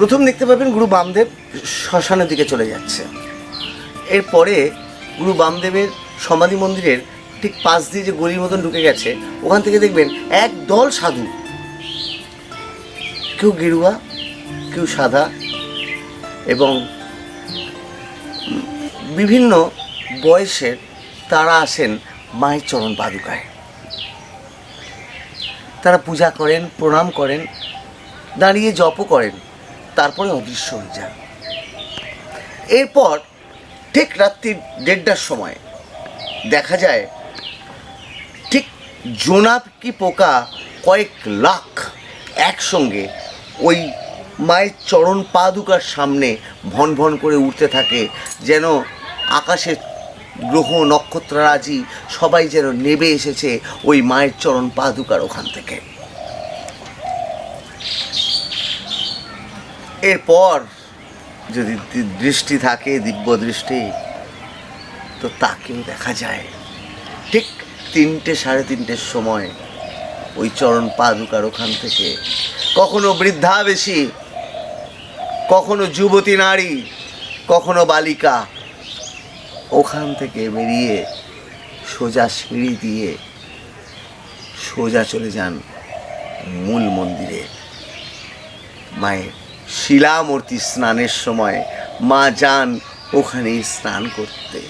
প্রথম দেখতে পাবেন গুরু বামদেব শ্মশানের দিকে চলে যাচ্ছে। এরপরে গুরু বামদেবের সমাধি মন্দিরের ঠিক পাশ দিয়ে যে গলির মতন ঢুকে গেছে, ওখান থেকে দেখবেন এক দল সাধু, কেউ গেরুয়া, কেউ সাদা, এবং বিভিন্ন বয়সের, তারা আসেন মায়ের চরণ পাদুকায়। তারা পূজা করেন, প্রণাম করেন, দাঁড়িয়ে জপও করেন, তারপরে অদৃশ্য হয়ে যান। এরপর ঠিক রাত্রি 1:30টার সময় দেখা যায় ঠিক জোনাকি পোকা কয়েক লাখ একসঙ্গে ওই মায়ের চরণ পাদুকার সামনে ভন ভন করে উঠতে থাকে, যেন আকাশের গ্রহ নক্ষত্ররাজি সবাই যেন নেবে এসেছে ওই মায়ের চরণ পাদুকার ওখান থেকে। এরপর যদি দৃষ্টি থাকে, দিব্য দৃষ্টি, তো তাকেও দেখা যায় ঠিক 3টে সাড়ে 3টের সময় ওই চরণ পাদুকার ওখান থেকে কখনো বৃদ্ধা বেশি, কখনো যুবতী নারী, কখনো বালিকা, ওখান থেকে বেরিয়ে সোজা সিঁড়ি দিয়ে সোজা চলে যান মূল মন্দিরে। মায়ের শিলামূর্তি স্নানের সময় মা যান ওখানেই স্নান করতে।